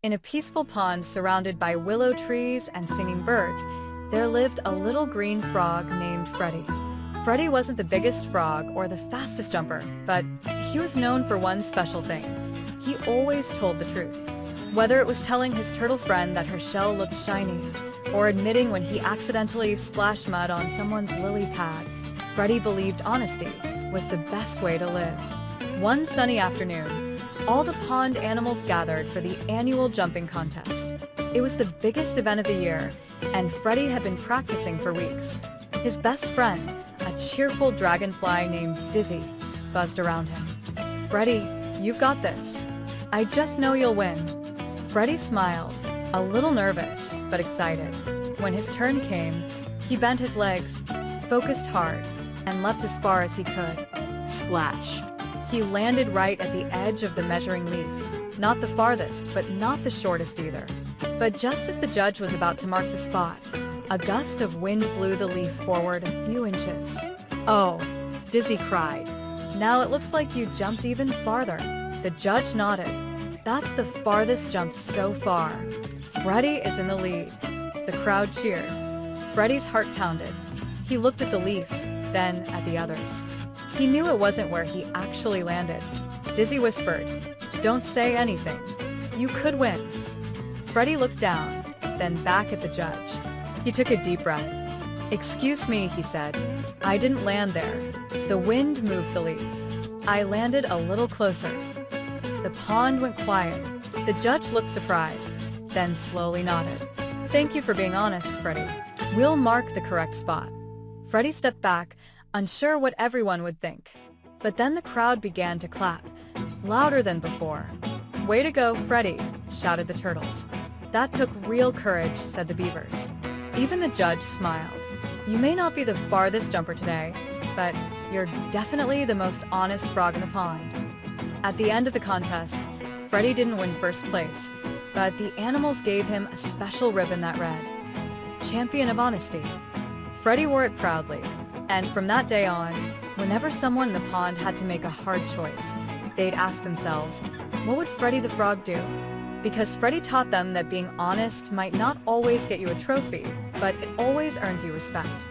In a peaceful pond surrounded by willow trees and singing birds, there lived a little green frog named Freddie. Freddie wasn't the biggest frog or the fastest jumper, but he was known for one special thing. He always told the truth. Whether it was telling his turtle friend that her shell looked shiny, or admitting when he accidentally splashed mud on someone's lily pad, Freddie believed honesty was the best way to live. One sunny afternoon, all the pond animals gathered for the annual jumping contest. It was the biggest event of the year, and Freddie had been practicing for weeks. His best friend, a cheerful dragonfly named Dizzy, buzzed around him. "Freddie, you've got this. I just know you'll win." Freddie smiled, a little nervous, but excited. When his turn came, he bent his legs, focused hard, and leapt as far as he could. Splash! He landed right at the edge of the measuring leaf. Not the farthest, but not the shortest either. But just as the judge was about to mark the spot, a gust of wind blew the leaf forward a few inches. "Oh," Dizzy cried. "Now it looks like you jumped even farther." The judge nodded. "That's the farthest jump so far. Freddie is in the lead." The crowd cheered. Freddie's heart pounded. He looked at the leaf, then at the others. He knew it wasn't where he actually landed. Dizzy whispered, "Don't say anything. You could win." Freddie looked down, then back at the judge. He took a deep breath. "Excuse me," he said. "I didn't land there. The wind moved the leaf. I landed a little closer." The pond went quiet. The judge looked surprised, then slowly nodded. "Thank you for being honest, Freddie. We'll mark the correct spot." Freddie stepped back, unsure what everyone would think. But then the crowd began to clap, louder than before. "Way to go, Freddie," shouted the turtles. "That took real courage," said the beavers. Even the judge smiled. "You may not be the farthest jumper today, but you're definitely the most honest frog in the pond." At the end of the contest, Freddie didn't win first place, but the animals gave him a special ribbon that read, "Champion of Honesty." Freddie wore it proudly, and from that day on, whenever someone in the pond had to make a hard choice, they'd ask themselves, what would Freddie the Frog do? Because Freddie taught them that being honest might not always get you a trophy, but it always earns you respect.